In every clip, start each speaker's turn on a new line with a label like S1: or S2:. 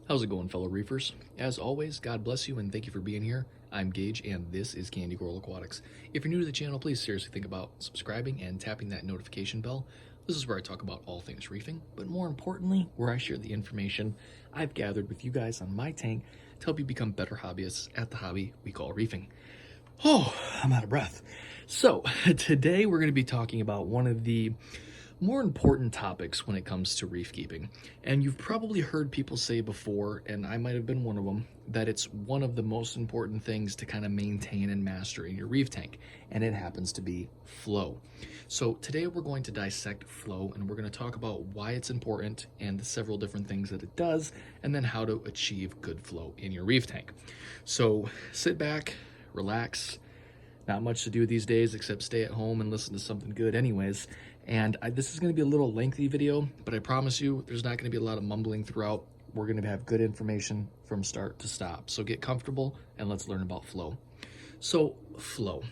S1: How's it going, fellow reefers? As always, God bless you and thank you for being here. I'm Gage and this is Candy Coral Aquatics. If you're new to the channel, please seriously think about subscribing and tapping that notification bell. This is where I talk about all things reefing, but more importantly, where I share the information I've gathered with you guys on my tank to help you become better hobbyists at the hobby we call reefing. Oh, I'm out of breath. So, today we're going to be talking about one of the more important topics when it comes to reef keeping. And you've probably heard people say before, and I might have been one of them, that it's one of the most important things to kind of maintain and master in your reef tank, and it happens to be flow. So today we're going to dissect flow, and we're going to talk about why it's important and the several different things that it does, and then how to achieve good flow in your reef tank. So sit back, relax. Not much to do these days except stay at home and listen to something good anyways. And this is going to be a little lengthy video, but I promise you there's not going to be a lot of mumbling throughout. We're going to have good information from start to stop. So get comfortable and let's learn about flow. So flow,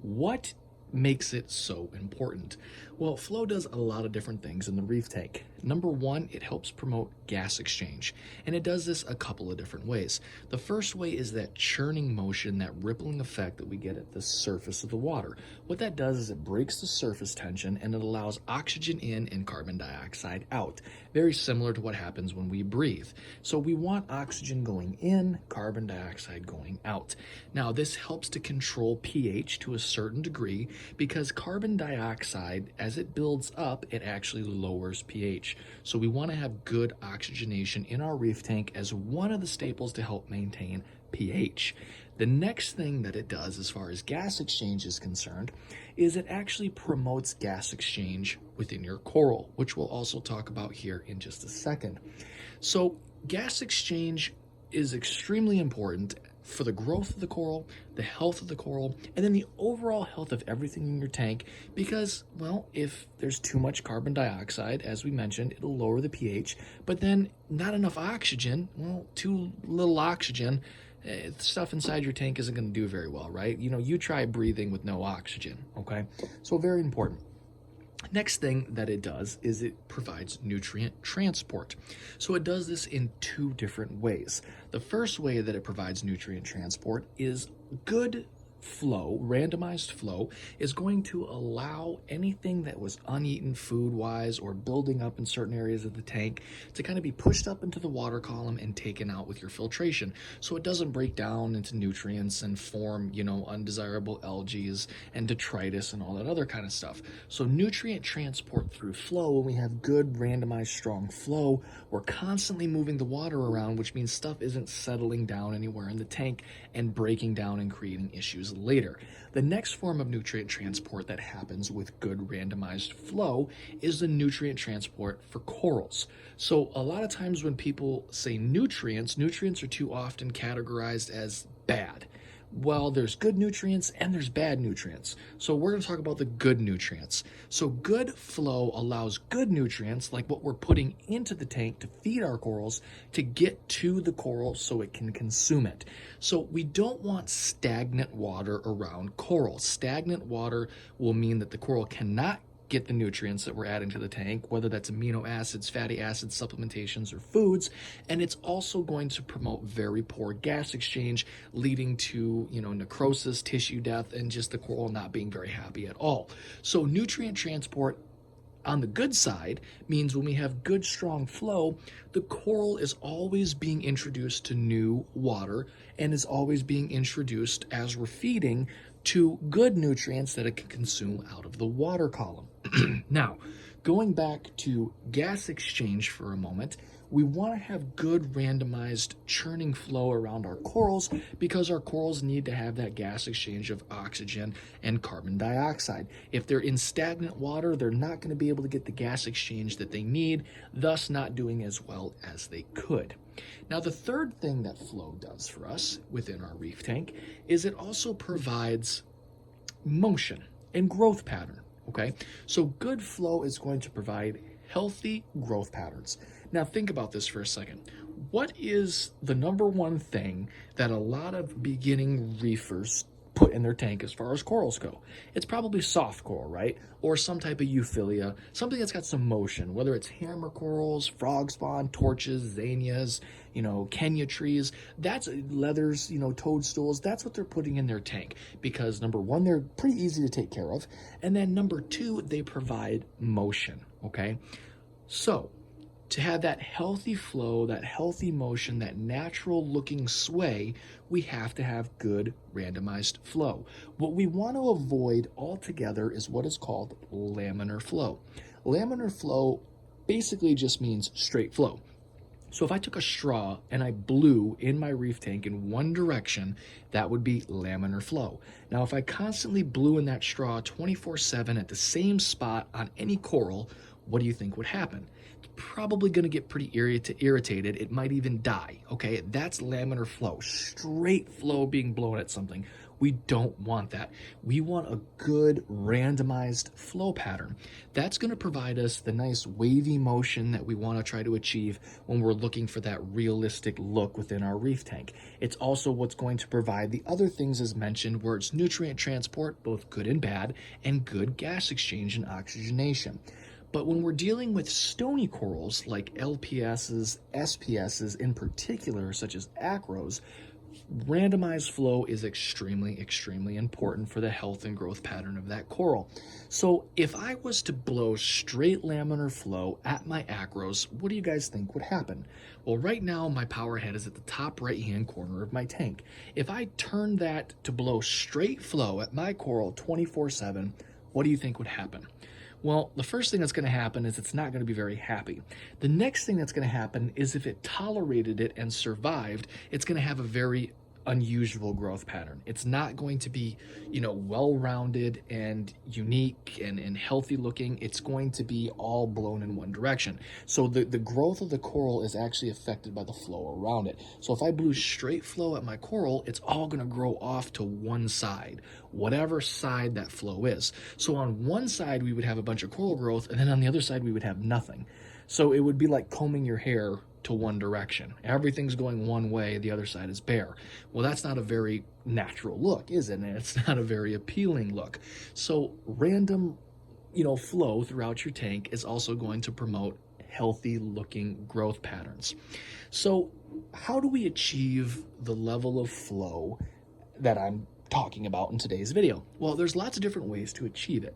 S1: what makes it so important? Well, flow does a lot of different things in the reef tank. Number one, it helps promote gas exchange, and it does this a couple of different ways. The first way is that churning motion, that rippling effect that we get at the surface of the water. What that does is it breaks the surface tension and it allows oxygen in and carbon dioxide out. Very similar to what happens when we breathe. So we want oxygen going in, carbon dioxide going out. Now, this helps to control pH to a certain degree because carbon dioxide, as it builds up, it actually lowers pH. So we want to have good oxygenation in our reef tank as one of the staples to help maintain pH. The next thing that it does as far as gas exchange is concerned is it actually promotes gas exchange within your coral, which we'll also talk about here in just a second. So gas exchange is extremely important for the growth of the coral, the health of the coral, and then the overall health of everything in your tank because, well, if there's too much carbon dioxide, as we mentioned, it'll lower the pH, but then not enough oxygen, well, too little oxygen, stuff inside your tank isn't going to do very well, right? You know, you try breathing with no oxygen, okay? So very important. Next thing that it does is it provides nutrient transport. So it does this in two different ways. The first way that it provides nutrient transport is good flow, randomized flow, is going to allow anything that was uneaten food-wise or building up in certain areas of the tank to kind of be pushed up into the water column and taken out with your filtration. So it doesn't break down into nutrients and form, undesirable algae and detritus and all that other kind of stuff. So nutrient transport through flow, when we have good randomized strong flow, we're constantly moving the water around, which means stuff isn't settling down anywhere in the tank and breaking down and creating issues later. The next form of nutrient transport that happens with good randomized flow is the nutrient transport for corals. So a lot of times when people say nutrients are too often categorized as bad. Well, there's good nutrients and there's bad nutrients. So we're going to talk about the good nutrients. So good flow allows good nutrients, like what we're putting into the tank to feed our corals, to get to the coral so it can consume it. So we don't want stagnant water around coral. Stagnant water will mean that the coral cannot get the nutrients that we're adding to the tank, whether that's amino acids, fatty acids, supplementations, or foods, and it's also going to promote very poor gas exchange, leading to, necrosis, tissue death, and just the coral not being very happy at all. So nutrient transport on the good side means when we have good, strong flow, the coral is always being introduced to new water and is always being introduced as we're feeding to good nutrients that it can consume out of the water column. Now, going back to gas exchange for a moment, we want to have good randomized churning flow around our corals because our corals need to have that gas exchange of oxygen and carbon dioxide. If they're in stagnant water, they're not going to be able to get the gas exchange that they need, thus not doing as well as they could. Now, the third thing that flow does for us within our reef tank is it also provides motion and growth pattern, okay? So good flow is going to provide healthy growth patterns. Now think about this for a second. What is the number one thing that a lot of beginning reefers put in their tank as far as corals go. It's probably soft coral, right? Or some type of euphyllia, something that's got some motion, whether it's hammer corals, frog spawn, torches, zinnias, Kenya trees. That's leathers, toadstools. That's what they're putting in their tank because number one, they're pretty easy to take care of. And then number two, they provide motion, okay? So to have that healthy flow, that healthy motion, that natural looking sway, we have to have good randomized flow. What we want to avoid altogether is what is called laminar flow. Laminar flow basically just means straight flow. So if I took a straw and I blew in my reef tank in one direction, that would be laminar flow. Now, if I constantly blew in that straw 24/7 at the same spot on any coral, what do you think would happen? It's probably going to get pretty irritated. It might even die, okay? That's laminar flow, straight flow being blown at something. We don't want that. We want a good randomized flow pattern. That's going to provide us the nice wavy motion that we want to try to achieve when we're looking for that realistic look within our reef tank. It's also what's going to provide the other things as mentioned, where it's nutrient transport, both good and bad, and good gas exchange and oxygenation. But when we're dealing with stony corals like LPSs, SPSs in particular, such as acros, randomized flow is extremely, extremely important for the health and growth pattern of that coral. So if I was to blow straight laminar flow at my acros, what do you guys think would happen? Well, right now my power head is at the top right-hand corner of my tank. If I turn that to blow straight flow at my coral 24/7, what do you think would happen? Well, the first thing that's going to happen is it's not going to be very happy. The next thing that's going to happen is if it tolerated it and survived, it's going to have a very unusual growth pattern. It's not going to be, well-rounded and unique and healthy looking. It's going to be all blown in one direction. So the growth of the coral is actually affected by the flow around it. So if I blew straight flow at my coral, it's all going to grow off to one side, whatever side that flow is. So on one side, we would have a bunch of coral growth, and then on the other side, we would have nothing. So it would be like combing your hair to one direction. Everything's going one way, the other side is bare. Well, that's not a very natural look, is it? And it's not a very appealing look. So random, flow throughout your tank is also going to promote healthy looking growth patterns. So how do we achieve the level of flow that I'm talking about in today's video? Well, there's lots of different ways to achieve it.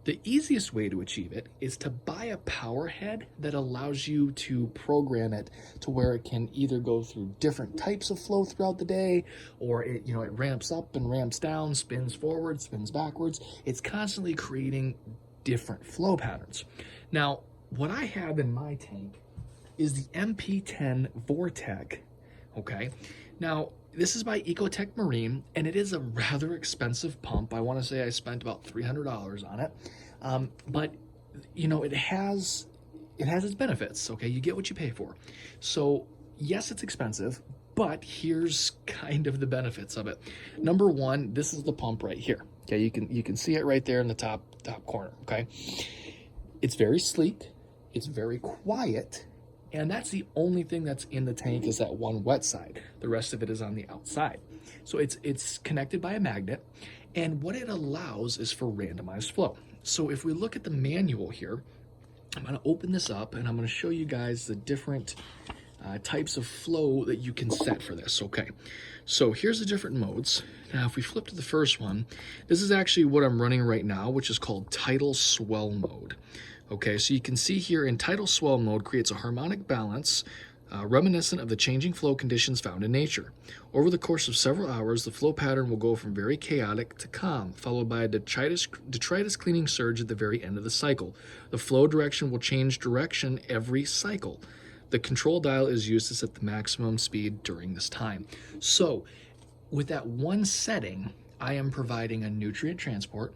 S1: The easiest way to achieve it is to buy a power head that allows you to program it to where it can either go through different types of flow throughout the day, or it ramps up and ramps down, spins forward, spins backwards. It's constantly creating different flow patterns. Now, what I have in my tank is the MP10 Vortec, okay? Now, this is by Ecotech Marine, and it is a rather expensive pump. I want to say I spent about $300 on it, but it has its benefits. Okay, you get what you pay for. So yes, it's expensive, but here's kind of the benefits of it. Number one, this is the pump right here. Okay, you can see it right there in the top corner. Okay, it's very sleek, it's very quiet. And that's the only thing that's in the tank is that one wet side. The rest of it is on the outside. So it's connected by a magnet. And what it allows is for randomized flow. So if we look at the manual here, I'm going to open this up and I'm going to show you guys the different types of flow that you can set for this. Okay, so here's the different modes. Now, if we flip to the first one, this is actually what I'm running right now, which is called tidal swell mode. Okay, so you can see here in tidal swell mode creates a harmonic balance reminiscent of the changing flow conditions found in nature. Over the course of several hours, the flow pattern will go from very chaotic to calm, followed by a detritus cleaning surge at the very end of the cycle. The flow direction will change direction every cycle. The control dial is used to set the maximum speed during this time. So with that one setting, I am providing a nutrient transport,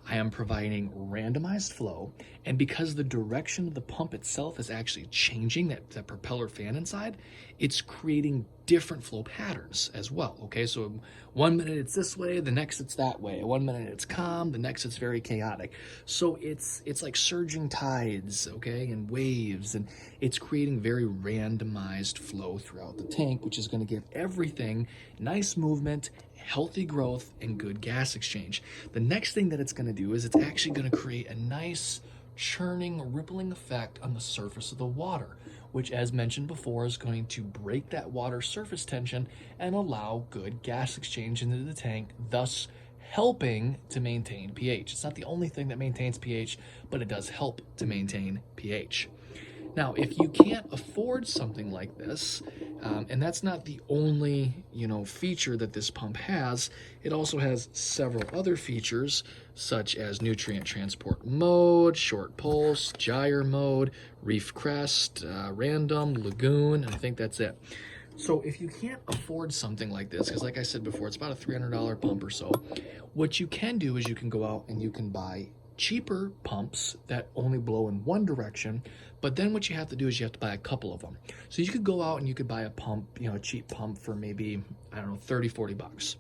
S1: I am providing randomized flow, and because the direction of the pump itself is actually changing, that propeller fan inside, it's creating different flow patterns as well. Okay, so one minute it's this way, the next it's that way. One minute it's calm, the next it's very chaotic. So it's like surging tides, okay, and waves, and it's creating very randomized flow throughout the tank, which is going to give everything nice movement, healthy growth, and good gas exchange. The next thing that it's going to do is it's actually going to create a nice churning, rippling effect on the surface of the water, which, as mentioned before, is going to break that water surface tension and allow good gas exchange into the tank, thus helping to maintain pH. It's not the only thing that maintains pH, but it does help to maintain pH. Now, if you can't afford something like this, and that's not the only, feature that this pump has, it also has several other features such as nutrient transport mode, short pulse, gyre mode, reef crest, random, lagoon, and I think that's it. So if you can't afford something like this, because like I said before, it's about a $300 pump or so, what you can do is you can go out and you can buy cheaper pumps that only blow in one direction, but then what you have to do is you have to buy a couple of them. So you could go out and you could buy a pump, a cheap pump for maybe, I don't know, 30, 40 bucks.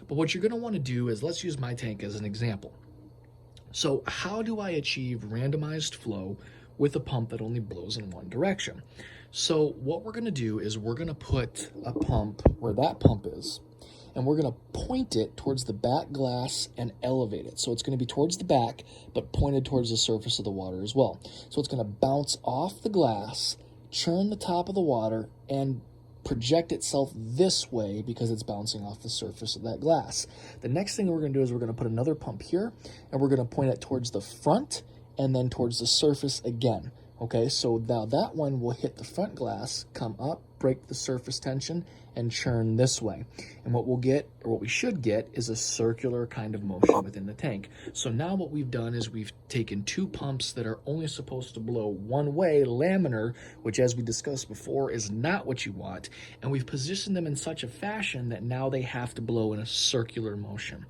S1: But what you're going to want to do is, let's use my tank as an example. So how do I achieve randomized flow with a pump that only blows in one direction? So what we're going to do is we're going to put a pump where that pump is, and we're going to point it towards the back glass and elevate it. So it's going to be towards the back, but pointed towards the surface of the water as well. So it's going to bounce off the glass, churn the top of the water, and project itself this way because it's bouncing off the surface of that glass. The next thing we're going to do is we're going to put another pump here, and we're going to point it towards the front and then towards the surface again. Okay, so now that one will hit the front glass, come up, break the surface tension, and churn this way. And what we'll get, or what we should get, is a circular kind of motion within the tank. So now what we've done is we've taken two pumps that are only supposed to blow one way, laminar, which, as we discussed before, is not what you want, and we've positioned them in such a fashion that now they have to blow in a circular motion.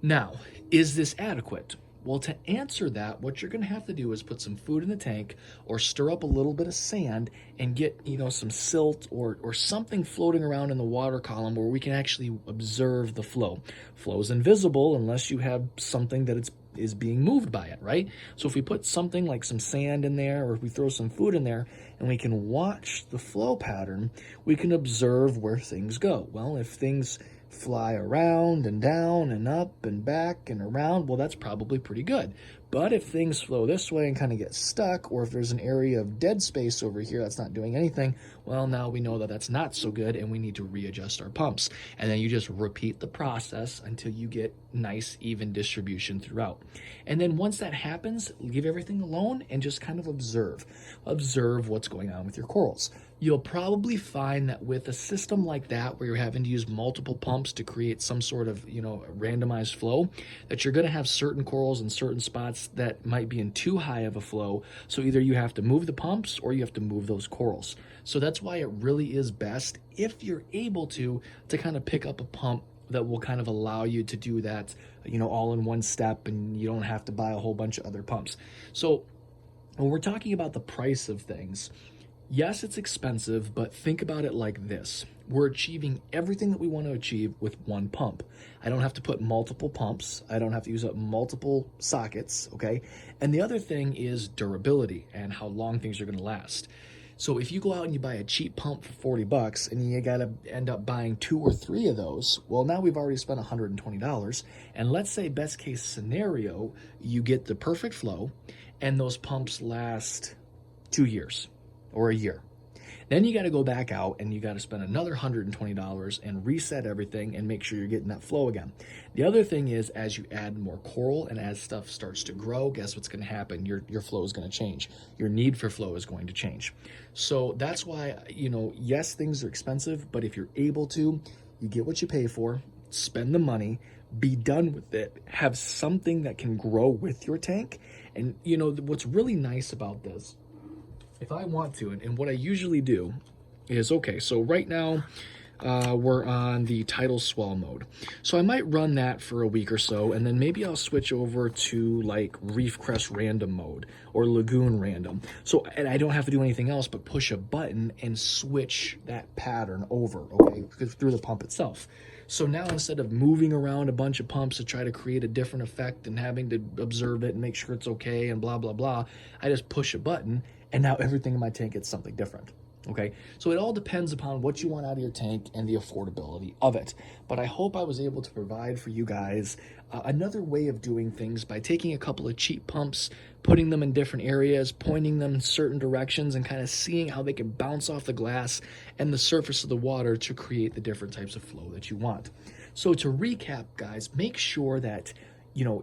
S1: Now, is this adequate? Well, to answer that, what you're going to have to do is put some food in the tank or stir up a little bit of sand and get, some silt or something floating around in the water column where we can actually observe the flow. Flow is invisible unless you have something that is being moved by it, right? So if we put something like some sand in there, or if we throw some food in there and we can watch the flow pattern, we can observe where things go. Well, if things fly around and down and up and back and around, well, that's probably pretty good. But if things flow this way and kind of get stuck, or if there's an area of dead space over here that's not doing anything, well, now we know that that's not so good and we need to readjust our pumps. And then you just repeat the process until you get nice, even distribution throughout. And then once that happens, leave everything alone and just kind of observe. Observe what's going on with your corals. You'll probably find that with a system like that, where you're having to use multiple pumps to create some sort of, randomized flow, that you're going to have certain corals in certain spots that might be in too high of a flow. So either you have to move the pumps or you have to move those corals. So that's why it really is best, if you're able to kind of pick up a pump that will kind of allow you to do that, all in one step, and you don't have to buy a whole bunch of other pumps. So when we're talking about the price of things, yes, it's expensive, but think about it like this. We're achieving everything that we want to achieve with one pump. I don't have to put multiple pumps. I don't have to use up multiple sockets, okay? And the other thing is durability and how long things are going to last. So if you go out and you buy a cheap pump for 40 bucks and you got to end up buying 2 or 3 of those, well, now we've already spent $120. And let's say best case scenario, you get the perfect flow and those pumps last 2 years or a year. Then you got to go back out and you got to spend another $120 and reset everything and make sure you're getting that flow again. The other thing is, as you add more coral and as stuff starts to grow, guess what's going to happen? Your flow is going to change. Your need for flow is going to change. So that's why, yes, things are expensive, but if you're able to, you get what you pay for, spend the money, be done with it, have something that can grow with your tank. And, what's really nice about this, if I want to, and what I usually do is, okay, so right now we're on the tidal swell mode. So I might run that for a week or so, and then maybe I'll switch over to like reef crest random mode or lagoon random. So, and I don't have to do anything else but push a button and switch that pattern over, okay, through the pump itself. So now instead of moving around a bunch of pumps to try to create a different effect and having to observe it and make sure it's okay and blah, blah, blah, I just push a button and now everything in my tank gets something different. Okay, so it all depends upon what you want out of your tank and the affordability of it. But I hope I was able to provide for you guys another way of doing things by taking a couple of cheap pumps, putting them in different areas, pointing them in certain directions, and kind of seeing how they can bounce off the glass and the surface of the water to create the different types of flow that you want. So to recap, guys, make sure that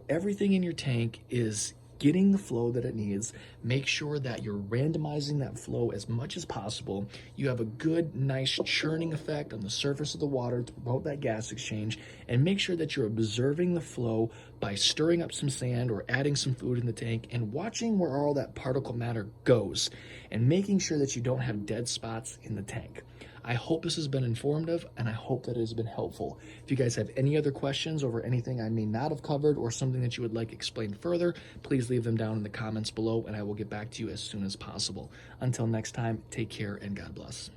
S1: everything in your tank is getting the flow that it needs. Make sure that you're randomizing that flow as much as possible. You have a good, nice churning effect on the surface of the water to promote that gas exchange, and make sure that you're observing the flow by stirring up some sand or adding some food in the tank and watching where all that particle matter goes and making sure that you don't have dead spots in the tank. I hope this has been informative, and I hope that it has been helpful. If you guys have any other questions over anything I may not have covered or something that you would like explained further, please leave them down in the comments below, and I will get back to you as soon as possible. Until next time, take care and God bless.